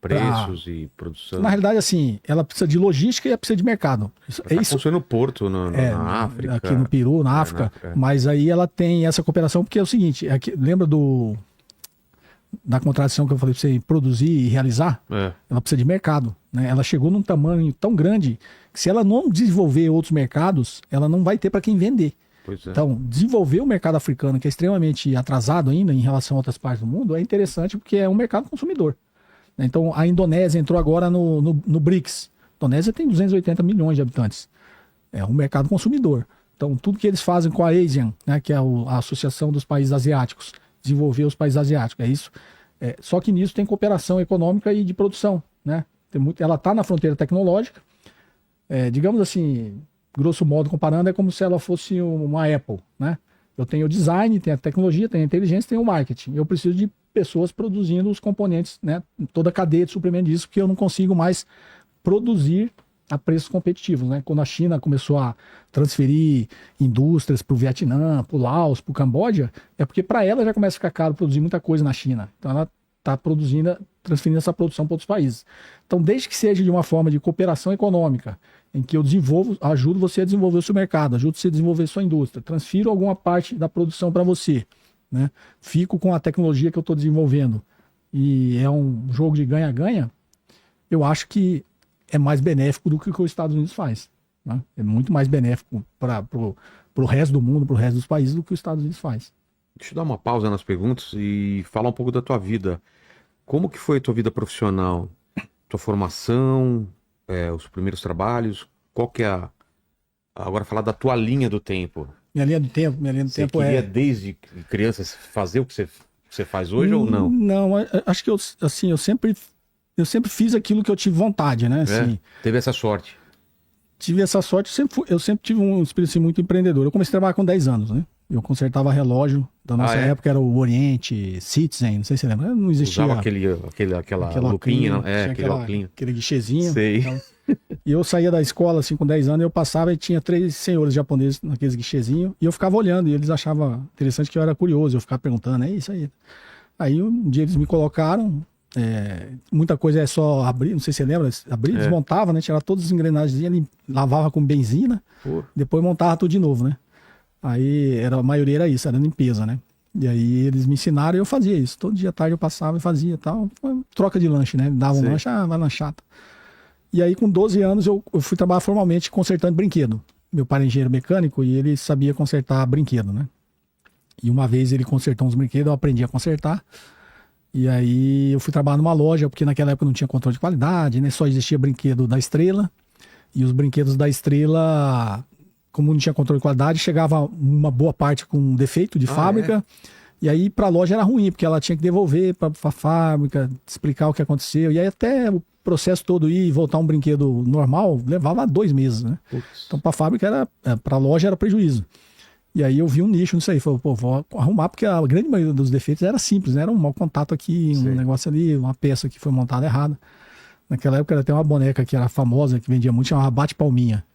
preços e produção. Na realidade, assim, ela precisa de logística e ela precisa de mercado. Funciona no Porto, na África. Aqui no Peru, na África. Mas aí ela tem essa cooperação, porque é o seguinte, lembra da contradição que eu falei para você produzir e realizar? Ela precisa de mercado, né? Ela chegou num tamanho tão grande que se ela não desenvolver outros mercados, ela não vai ter para quem vender. Então, desenvolver o mercado africano, que é extremamente atrasado ainda em relação a outras partes do mundo, é interessante porque é um mercado consumidor. Então, a Indonésia entrou agora no BRICS. A Indonésia tem 280 milhões de habitantes. É um mercado consumidor. Então, tudo que eles fazem com a ASEAN, né, que é a Associação dos Países Asiáticos, desenvolver os países asiáticos, é isso. Só que nisso tem cooperação econômica e de produção, né? Ela está na fronteira tecnológica. Digamos assim, grosso modo comparando, é como se ela fosse uma Apple, né? Eu tenho o design, tenho a tecnologia, tenho a inteligência, tenho o marketing. Eu preciso de pessoas produzindo os componentes, né? Toda a cadeia de suprimento disso, porque eu não consigo mais produzir a preços competitivos, né? Quando a China começou a transferir indústrias para o Vietnã, para o Laos, para o Camboja, é porque para ela já começa a ficar caro produzir muita coisa na China. Então ela está transferindo essa produção para outros países. Então, desde que seja de uma forma de cooperação econômica, em que eu ajudo você a desenvolver o seu mercado, ajudo você a desenvolver a sua indústria, transfiro alguma parte da produção para você, né? Fico com a tecnologia que eu estou desenvolvendo e é um jogo de ganha-ganha, eu acho que é mais benéfico do que o que os Estados Unidos faz, né? É muito mais benéfico para o resto do mundo, para o resto dos países, do que os Estados Unidos faz. Deixa eu dar uma pausa nas perguntas e falar um pouco da tua vida. Como que foi a tua vida profissional? Tua formação, os primeiros trabalhos? Qual que é Agora falar da tua linha do tempo. Minha linha do tempo Você queria desde criança fazer o que você faz hoje ou não? Não, acho que eu sempre fiz aquilo que eu tive vontade, né? Assim, teve essa sorte. Tive essa sorte, eu sempre tive um espírito assim, muito empreendedor. Eu comecei a trabalhar com 10 anos, né? Eu consertava relógio. Da nossa época era o Oriente, Citizen, não sei se você lembra. Não existia. Usava aquela lupinha, aquele guichezinho. Sei. Então, e eu saía da escola assim com 10 anos, eu passava e tinha 3 senhores japoneses naqueles guichezinhos, e eu ficava olhando, e eles achavam interessante que eu era curioso, eu ficava perguntando, é isso aí. Aí um dia eles me colocaram, muita coisa é só abrir, não sei se você lembra, abrir, desmontava, né, tirava todas as engrenagens, lavava com benzina, depois montava tudo de novo, né. Aí a maioria era isso, era limpeza, né. E aí eles me ensinaram e eu fazia isso. Todo dia à tarde eu passava e fazia tal. Troca de lanche, né? Dava um lanche, vai lanchar. E aí com 12 anos eu fui trabalhar formalmente consertando brinquedo. Meu pai era engenheiro mecânico e ele sabia consertar brinquedo, né? E uma vez ele consertou uns brinquedos, eu aprendi a consertar. E aí eu fui trabalhar numa loja, porque naquela época não tinha controle de qualidade, né? Só existia brinquedo da Estrela. E os brinquedos da Estrela, como não tinha controle de qualidade, chegava uma boa parte com defeito de fábrica. E aí para a loja era ruim, porque ela tinha que devolver para a fábrica, explicar o que aconteceu. E aí até o processo todo ir e voltar um brinquedo normal levava 2 meses, né? Então para a fábrica para a loja era prejuízo. E aí eu vi um nicho nisso aí, falei, vou arrumar, porque a grande maioria dos defeitos era simples, né? Era um mau contato aqui, um negócio ali, uma peça que foi montada errada. Naquela época era até uma boneca que era famosa, que vendia muito, chamava Bate Palminha.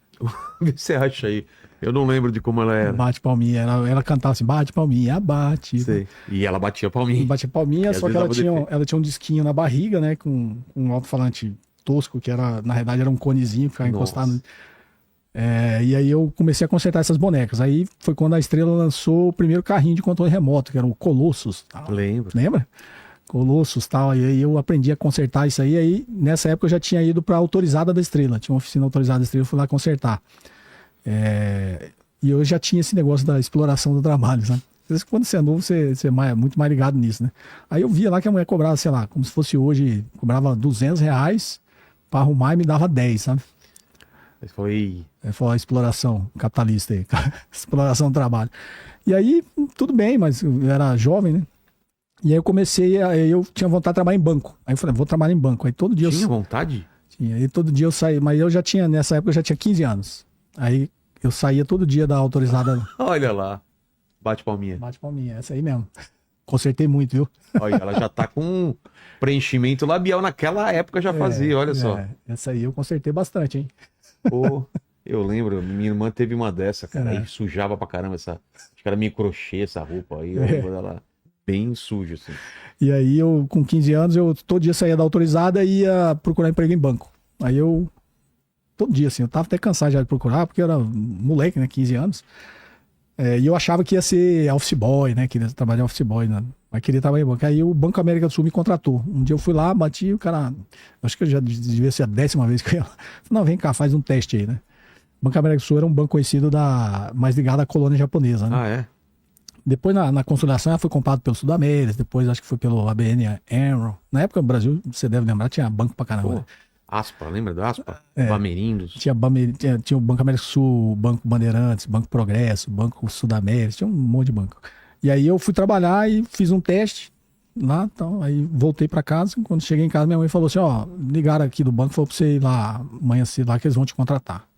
Vê se você acha aí. Eu não lembro de como ela era. Bate palminha. Ela cantava assim, bate palminha, bate. Sei. E ela batia palminha. Batia palminha, só que ela tinha um disquinho na barriga, né? Com um alto-falante tosco, que na realidade era um conezinho, ficava encostado. E aí eu comecei a consertar essas bonecas. Aí foi quando a Estrela lançou o primeiro carrinho de controle remoto, que era o Colossus. Lembro. Lembra? Colossus e tal. E aí eu aprendi a consertar isso aí. Aí nessa época eu já tinha ido para a autorizada da Estrela. Tinha uma oficina autorizada da Estrela, eu fui lá consertar. E eu já tinha esse negócio da exploração do trabalho, sabe? Às vezes, quando você é novo, você é muito mais ligado nisso, né? Aí eu via lá que a mulher cobrava, sei lá, como se fosse hoje, cobrava R$200 para arrumar e me dava 10, sabe? Foi a exploração capitalista aí, exploração do trabalho. E aí, tudo bem, mas eu era jovem, né? E aí eu tinha vontade de trabalhar em banco. Aí eu falei, vou trabalhar em banco. Aí todo dia Tinha vontade? Tinha. Aí todo dia eu saía, mas nessa época eu já tinha 15 anos. Aí eu saía todo dia da autorizada. Olha lá. Bate palminha. Bate palminha, essa aí mesmo. Consertei muito, viu? Olha, ela já tá com preenchimento labial. Naquela época já fazia, olha só. Essa aí eu consertei bastante, hein? Pô, eu lembro, minha irmã teve uma dessa, cara. Aí sujava pra caramba acho que era meio crochê essa roupa aí. Eu lembro dela bem sujo, assim. E aí eu, com 15 anos, eu todo dia saía da autorizada e ia procurar emprego em banco. Aí eu, todo dia assim, eu tava até cansado já de procurar, porque eu era moleque, né, 15 anos. E eu achava que ia ser office boy, né, queria trabalhar office boy, né, mas queria trabalhar em banco. Aí o Banco América do Sul me contratou. Um dia eu fui lá, bati, o cara, acho que já devia ser a 10ª vez que eu ia lá. Não, vem cá, faz um teste aí, né. O Banco América do Sul era um banco conhecido mais ligado à colônia japonesa, né. Ah, é? Depois, na consolidação, ela foi comprado pelo Sudamérica, depois acho que foi pelo ABN Enron. Na época, no Brasil, você deve lembrar, tinha banco pra caramba. Né? Aspa, lembra do Aspa? Bamerindos. Tinha o Banco América do Sul, Banco Bandeirantes, Banco Progresso, Banco Sudamérica, tinha um monte de banco. E aí eu fui trabalhar e fiz um teste lá, então, aí voltei pra casa. Quando cheguei em casa, minha mãe falou assim, ó, ligaram aqui do banco, falou pra você ir lá amanhã cedo lá que eles vão te contratar.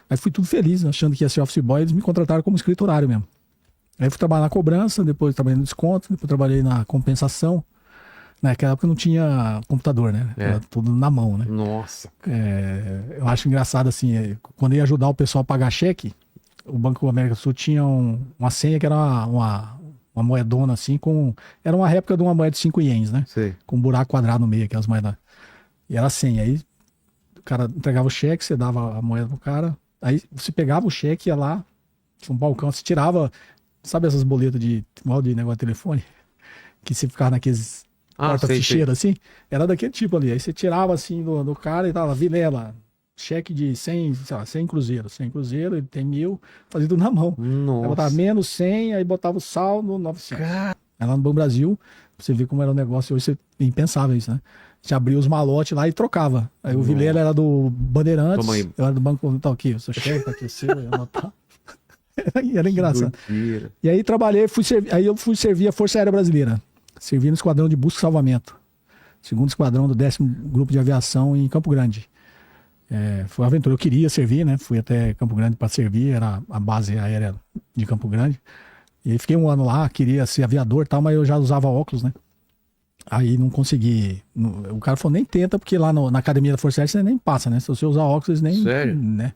Aí fui tudo feliz, achando que ia ser office boy, eles me contrataram como escriturário mesmo. Aí fui trabalhar na cobrança, depois trabalhei no desconto, depois trabalhei na compensação. Naquela época não tinha computador, né? Era tudo na mão, né? Nossa. Eu acho engraçado assim, quando ia ajudar o pessoal a pagar cheque, o Banco América do Sul tinha uma senha que era uma moedona assim, era uma réplica de uma moeda de 5 ienes, né? Sei. Com um buraco quadrado no meio, aquelas moedas. E era a senha. Aí o cara entregava o cheque, você dava a moeda pro cara, aí você pegava o cheque, ia lá, tinha um balcão, você tirava... Sabe essas boletas igual de negócio de telefone? Que você ficava naqueles porta-ficheiro assim? Era daquele tipo ali. Aí você tirava assim do cara e tava, Vilela, cheque de 100, sei lá, 100 cruzeiro. 100 cruzeiro, ele tem 1.000, fazia tudo na mão. Nossa. Aí botava menos 100, aí botava o saldo, 900. Aí lá no Banco Brasil, pra você ver como era o negócio, hoje você impensável isso, né? Você abria os malotes lá e trocava. Aí o Vilela era do Bandeirantes, eu era do Banco, tá aqui, o seu cheque, tá aqui o seu, eu anotava. Era engraçado. E aí trabalhei, aí eu fui servir a Força Aérea Brasileira. Servi no Esquadrão de Busca e Salvamento. 2º Esquadrão do 10º Grupo de Aviação em Campo Grande. Foi uma aventura, eu queria servir, né? Fui até Campo Grande para servir, era a base aérea de Campo Grande. E aí fiquei um ano lá, queria ser aviador e tal, mas eu já usava óculos, né? Aí não consegui. O cara falou, nem tenta, porque lá na academia da Força Aérea você nem passa, né? Se você usar óculos, nem... Sério? Né?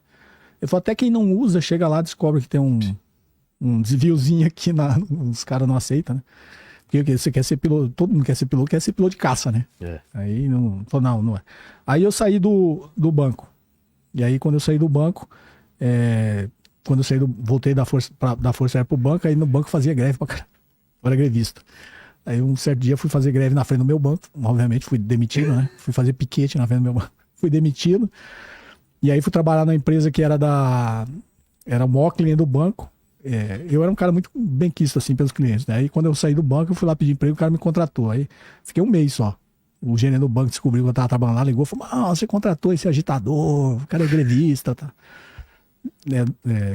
Eu falo, até quem não usa, chega lá, descobre que tem um desviozinho aqui, os caras não aceitam, né? Porque você quer ser piloto, todo mundo quer ser piloto de caça, né? Aí não é. Aí eu saí do banco. E aí quando eu saí do banco, quando eu saí voltei da Força Aérea pro banco, aí no banco fazia greve pra caramba. Eu era grevista. Aí um certo dia fui fazer greve na frente do meu banco, obviamente fui demitido, né? Fui fazer piquete na frente do meu banco. Fui demitido. E aí fui trabalhar na empresa que era o maior cliente do banco. Eu era um cara muito benquisto, assim, pelos clientes, né? Aí quando eu saí do banco, eu fui lá pedir emprego, o cara me contratou. Aí fiquei um mês só. O gerente do banco descobriu que eu tava trabalhando lá, ligou e falou, você contratou esse agitador, o cara é grevista, tá?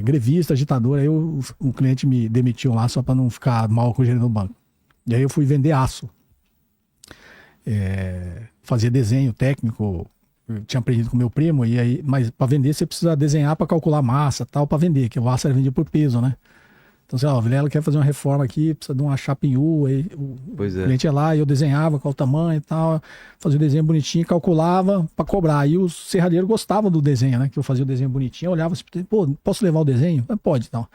Grevista, agitador. Aí o cliente me demitiu lá só pra não ficar mal com o gerente do banco. E aí eu fui vender aço. Fazia desenho técnico. Eu tinha aprendido com meu primo, e aí, mas para vender você precisa desenhar para calcular massa, tal, para vender, que o aço era vendido por peso, né? Então, sei lá, o Vilela quer fazer uma reforma aqui, precisa de uma chapa em U, aí o cliente ia lá e eu desenhava qual o tamanho e tal, fazia o desenho bonitinho, calculava para cobrar. Aí o serralheiro gostava do desenho, né? Que eu fazia o desenho bonitinho, eu olhava assim, pô, posso levar o desenho? Pode, então.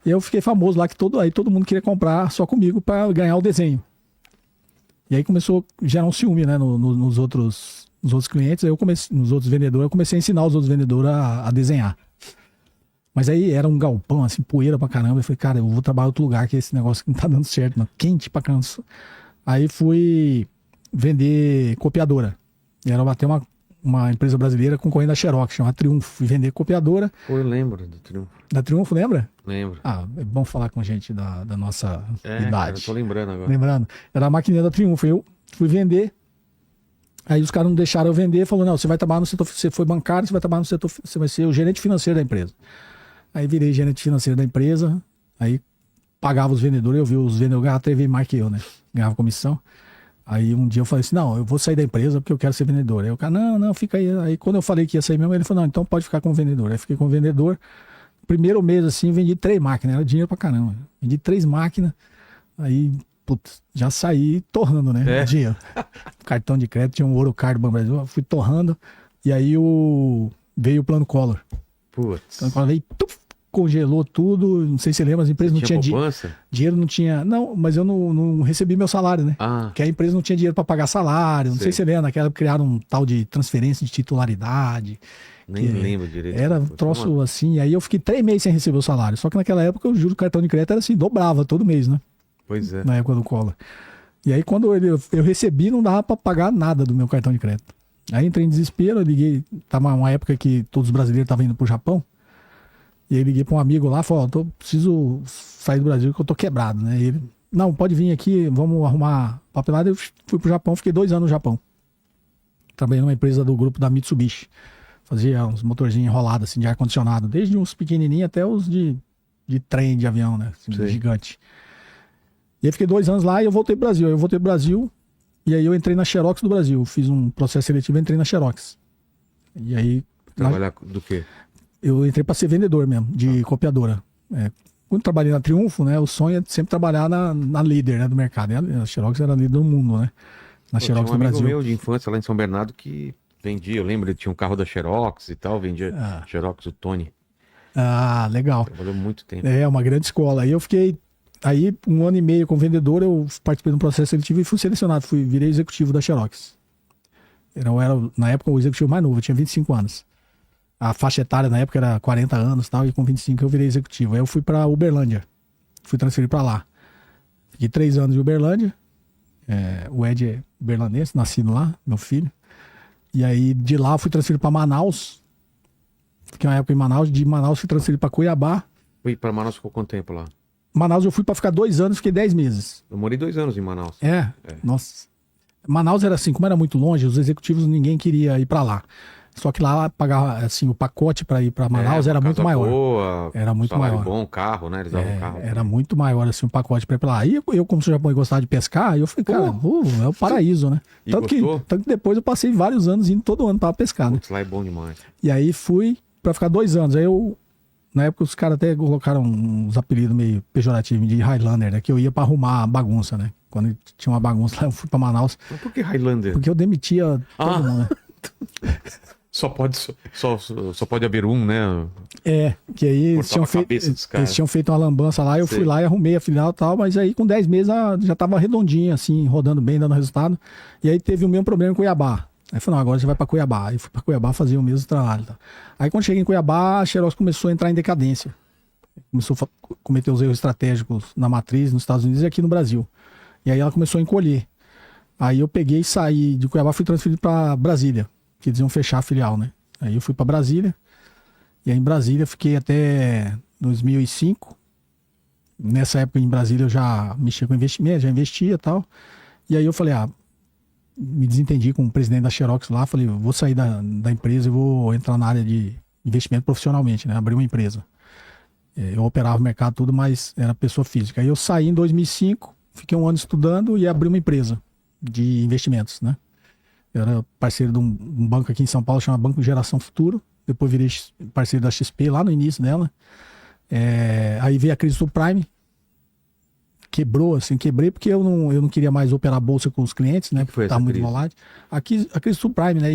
E eu fiquei famoso lá, que todo mundo queria comprar só comigo para ganhar o desenho. E aí começou a gerar um ciúme, né, nos outros clientes, aí nos outros vendedores, eu comecei a ensinar os outros vendedores a desenhar. Mas aí era um galpão, assim, poeira pra caramba. Eu falei, cara, eu vou trabalhar em outro lugar, que esse negócio não tá dando certo, não. Quente pra caramba. Aí fui vender copiadora. Era até uma empresa brasileira concorrendo à Xerox, chamada Triunfo. Fui vender copiadora. Pô, eu lembro do Triunfo. Da Triunfo, lembra? Lembro. É bom falar com gente da nossa idade. Cara, eu tô lembrando agora. Lembrando. Era a maquininha da Triunfo. Eu fui vender. Aí os caras não deixaram eu vender. Falou, não, você vai trabalhar no setor... Você foi bancário, você vai trabalhar no setor... Você vai ser o gerente financeiro da empresa. Aí virei gerente financeiro da empresa. Aí pagava os vendedores. Eu vi os vendedores ganhavam 3 vezes mais que eu, né? Ganhava comissão. Aí um dia eu falei assim, não, eu vou sair da empresa porque eu quero ser vendedor. Aí o cara, não, fica aí. Aí quando eu falei que ia sair mesmo, ele falou, não, então pode ficar como vendedor. Aí fiquei como vendedor. Primeiro mês, assim, vendi 3 máquinas. Era dinheiro pra caramba. Vendi 3 máquinas. Aí, putz, já saí torrando, né? Dinheiro. Cartão de crédito, tinha um Ourocard do Banco Brasil. Fui torrando. E aí veio o plano Collor. Putz. O plano Collor veio, congelou tudo, não sei se você lembra, as empresas não tinham dinheiro, não tinha... Não, mas eu não recebi meu salário, né? Porque a empresa não tinha dinheiro para pagar salário, não sei se você lembra, naquela época criaram um tal de transferência de titularidade. Nem lembro direito. Era um troço assim, aí eu fiquei 3 meses sem receber o salário, só que naquela época o juro do cartão de crédito era assim, dobrava todo mês, né? Pois é. Na época do Collor. E aí quando eu recebi, não dava para pagar nada do meu cartão de crédito. Aí entrei em desespero, eu liguei, tava uma época que todos os brasileiros estavam indo pro Japão, e aí liguei para um amigo lá, falou, preciso sair do Brasil que eu tô quebrado, né? E ele, não, pode vir aqui, vamos arrumar papelada. Eu fui pro Japão, fiquei 2 anos no Japão. Trabalhei numa empresa do grupo da Mitsubishi. Fazia uns motorzinhos enrolados, assim, de ar-condicionado, desde uns pequenininhos até os de trem, de avião, né? Assim, gigante. E aí fiquei 2 anos lá e eu voltei pro Brasil. E aí eu entrei na Xerox do Brasil. Fiz um processo seletivo e entrei na Xerox. E aí... Trabalhar do quê? Eu entrei para ser vendedor mesmo, de copiadora. Quando trabalhei na Triunfo, né? O sonho é sempre trabalhar na líder, né, do mercado. E a Xerox era a líder do mundo, né? Na Xerox do Brasil. Tinha um amigo meu de infância lá em São Bernardo que vendia, eu lembro, ele tinha um carro da Xerox e tal, vendia Xerox, o Tony. Ah, legal. Trabalhou muito tempo. Uma grande escola. Aí eu fiquei... Aí, 1 ano e meio como vendedor, eu participei de um processo seletivo e fui selecionado. Virei executivo da Xerox. Eu era, na época, o executivo mais novo, eu tinha 25 anos. A faixa etária na época era 40 anos e tal, e com 25 eu virei executivo. Aí eu fui para Uberlândia. Fui transferido para lá. Fiquei 3 anos em Uberlândia. O Ed é uberlandense, nascido lá, meu filho. E aí, de lá, eu fui transferido para Manaus. Fiquei uma época em Manaus. De Manaus, fui transferido para Cuiabá. Fui para Manaus, ficou quanto tempo lá? Manaus eu fui para ficar 2 anos, fiquei 10 meses. Eu morei 2 anos em Manaus. Nossa. Manaus era assim, como era muito longe, os executivos ninguém queria ir para lá. Só que lá pagava, assim, o pacote para ir para Manaus era muito maior. Boa, era muito maior. Bom, carro, né? Eles davam carro. Era muito maior, assim, o pacote para ir para lá. Aí eu, como sou japonês, gostava de pescar, eu falei, cara, é o paraíso, né? Tanto que depois eu passei vários anos indo todo ano para pescar, né? Lá é bom demais. E aí fui para ficar 2 anos. Aí na época os caras até colocaram uns apelidos meio pejorativos de Highlander, né? Que eu ia pra arrumar a bagunça, né? Quando tinha uma bagunça lá, eu fui pra Manaus. Mas por que Highlander? Porque eu demitia todo mundo, né? Só pode haver um, né? Que aí eles tinham feito uma lambança lá, eu fui lá e arrumei a filial e tal, mas aí com 10 meses já tava redondinha, assim, rodando bem, dando resultado. E aí teve o mesmo problema em Cuiabá. Aí falei, não, agora você vai pra Cuiabá. Aí fui pra Cuiabá fazer o mesmo trabalho. Tá? Aí quando cheguei em Cuiabá, a Xerox começou a entrar em decadência. Começou a cometer os erros estratégicos na matriz, nos Estados Unidos e aqui no Brasil. E aí ela começou a encolher. Aí eu peguei e saí de Cuiabá, fui transferido pra Brasília, que eles iam fechar a filial, né? Aí eu fui pra Brasília. E aí em Brasília fiquei até 2005. Nessa época em Brasília eu já mexia com investimento, já investia e tal. E aí eu falei, me desentendi com o presidente da Xerox lá, falei, vou sair da empresa e vou entrar na área de investimento profissionalmente, né? Abrir uma empresa. Eu operava o mercado tudo, mas era pessoa física. Aí eu saí em 2005, fiquei 1 ano estudando e abri uma empresa de investimentos, né? Eu era parceiro de um banco aqui em São Paulo, chama Banco Geração Futuro. Depois virei parceiro da XP lá no início dela. Aí veio a crise subprime. Quebrei porque eu não queria mais operar bolsa com os clientes, né? Que foi Tava muito volátil. A crise subprime, né?